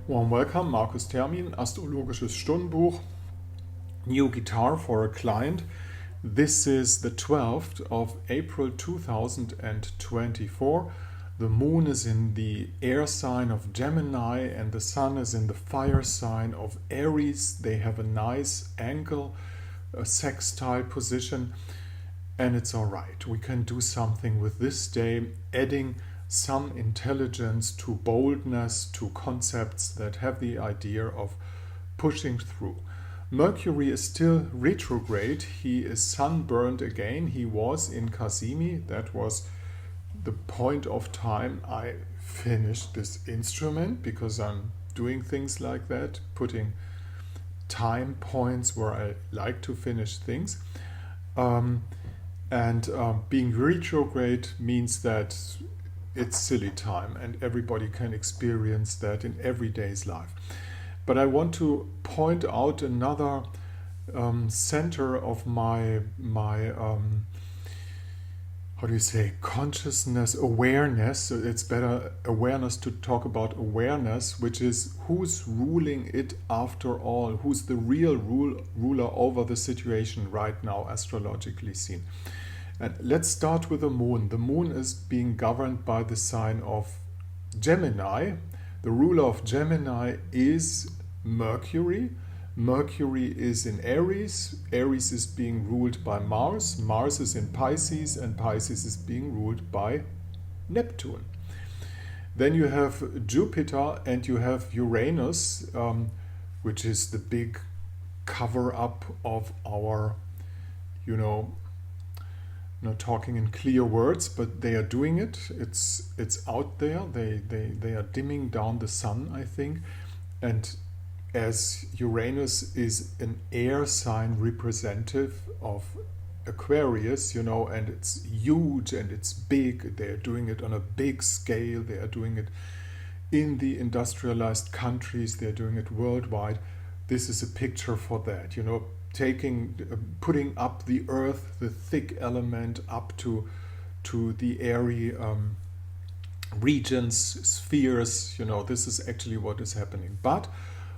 Warm welcome, Markus Termin, Astrologisches Stundenbuch, new guitar for a client. This is the 12th of April 2024. The moon is in the air sign of Gemini and the sun is in the fire sign of Aries. They have a nice angle, a sextile position, and it's all right. We can do something with this day, adding some intelligence to boldness, to concepts that have the idea of pushing through. Mercury is still retrograde. He is sunburned again. He was in Cassini. That was the point of time I finished this instrument, because I'm doing things like that, putting time points where I like to finish things. Being retrograde means that it's silly time and everybody can experience that in everyday's life. But I want to point out another center of my consciousness, awareness. So it's better awareness to talk about awareness, which is who's ruling it after all, who's the real ruler over the situation right now, astrologically seen. And let's start with the moon. The moon is being governed by the sign of Gemini. The ruler of Gemini is Mercury. Mercury is in Aries. Aries is being ruled by Mars. Mars is in Pisces, and Pisces is being ruled by Neptune. Then you have Jupiter and you have Uranus, which is the big cover-up of our, not talking in clear words, but they are doing it. It's out there. They are dimming down the sun, I think. And as Uranus is an air sign representative of Aquarius, and it's huge and it's big. They are doing it on a big scale. They are doing it in the industrialized countries. They are doing it worldwide. This is a picture for that, putting up the earth, the thick element, up to the airy regions, spheres. This is actually what is happening. But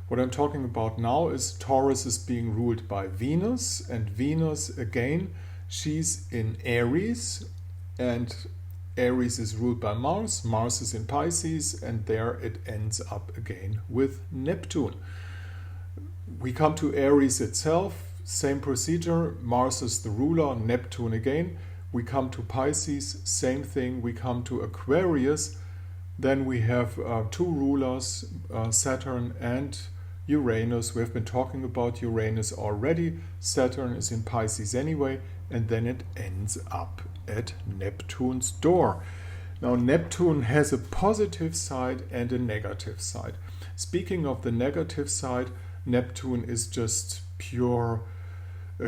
what I'm talking about now is Taurus is being ruled by Venus, and Venus, again, she's in Aries, and Aries is ruled by Mars. Mars is in Pisces, and there it ends up again with Neptune. We come to Aries itself, same procedure. Mars is the ruler, Neptune again. We come to Pisces, same thing. We come to Aquarius. Then we have two rulers, Saturn and Uranus. We have been talking about Uranus already. Saturn is in Pisces anyway, and then it ends up at Neptune's door. Now, Neptune has a positive side and a negative side. Speaking of the negative side, Neptune is just pure,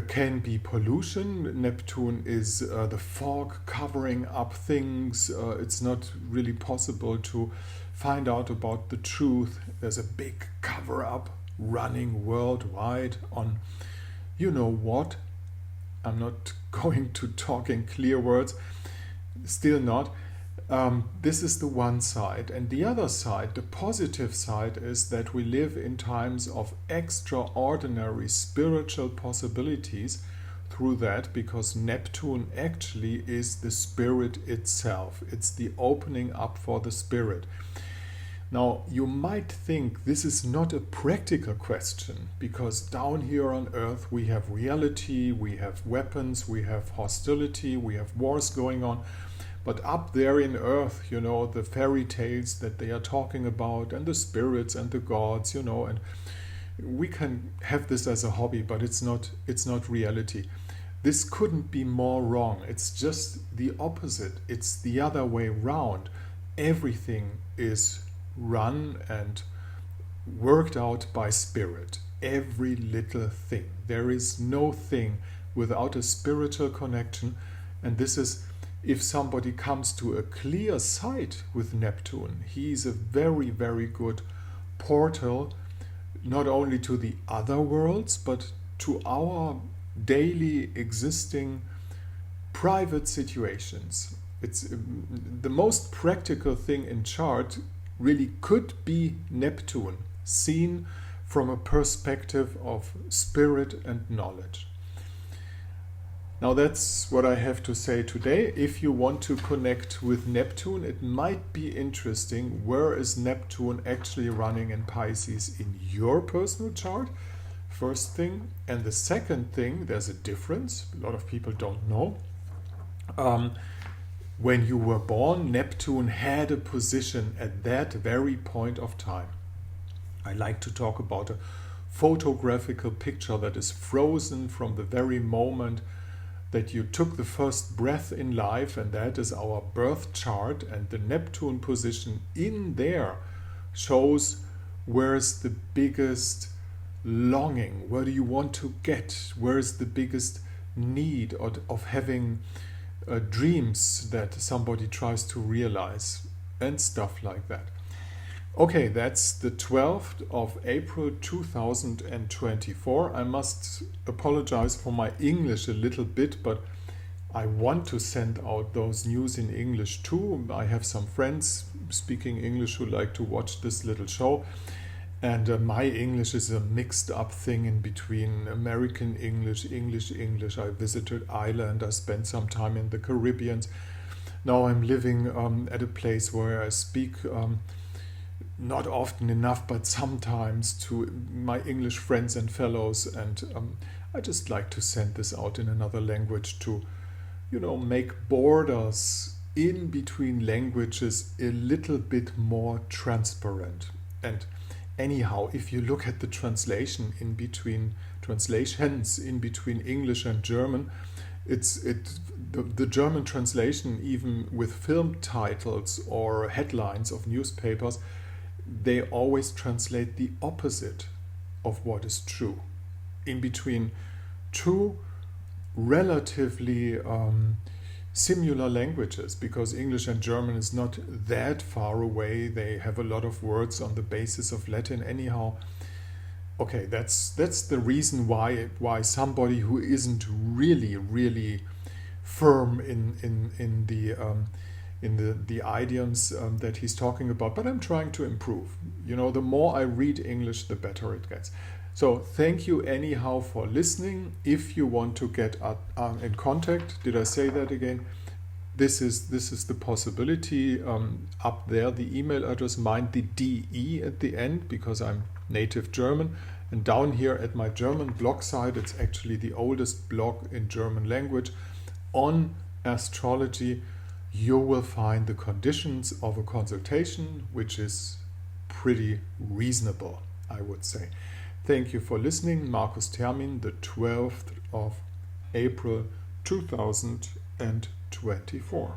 can be pollution. Neptune is the fog covering up things. It's not really possible to find out about the truth. There's a big cover-up running worldwide on what. I'm not going to talk in clear words, still not. This is the one side, and the other side, the positive side, is that we live in times of extraordinary spiritual possibilities through that, because Neptune actually is the spirit itself. It's the opening up for the spirit. Now, you might think this is not a practical question, because down here on Earth we have reality, we have weapons, we have hostility, we have wars going on. But up there in Earth, the fairy tales that they are talking about, and the spirits and the gods, and we can have this as a hobby, but it's not reality. This couldn't be more wrong. It's just the opposite. It's the other way round. Everything is run and worked out by spirit. Every little thing. There is no thing without a spiritual connection, and this is, if somebody comes to a clear sight with Neptune, he's a very, very good portal, not only to the other worlds, but to our daily existing private situations. It's the most practical thing in chart really could be Neptune. seen from a perspective of spirit and knowledge. Now that's what I have to say today. If you want to connect with Neptune, it might be interesting. Where is Neptune actually running in Pisces in your personal chart? First thing. And the second thing, there's a difference. A lot of people don't know. When you were born, Neptune had a position at that very point of time. I like to talk about a photographical picture that is frozen from the very moment that you took the first breath in life, and that is our birth chart, and the Neptune position in there shows where's the biggest longing, where do you want to get, where is the biggest need of having dreams that somebody tries to realize, and stuff like that. Okay, that's the 12th of April 2024. I must apologize for my English a little bit, but I want to send out those news in English too. I have some friends speaking English who like to watch this little show. And my English is a mixed up thing in between American English, English. I visited Ireland, I spent some time in the Caribbean. Now I'm living at a place where I speak not often enough, but sometimes, to my English friends and fellows, and I just like to send this out in another language to, make borders in between languages a little bit more transparent. And anyhow, if you look at the translations in between English and German, the German translation, even with film titles or headlines of newspapers, they always translate the opposite of what is true. In between two relatively similar languages, because English and German is not that far away. They have a lot of words on the basis of Latin anyhow. Okay, that's the reason why somebody who isn't really firm in the idioms that he's talking about, but I'm trying to improve. The more I read English, the better it gets. So thank you anyhow for listening. If you want to get in contact, did I say that again? This is the possibility up there. The email address, mind the DE at the end, because I'm native German. And down here at my German blog site, it's actually the oldest blog in German language on astrology. You will find the conditions of a consultation, which is pretty reasonable, I would say. Thank you for listening. Markus Termin, the 12th of April 2024.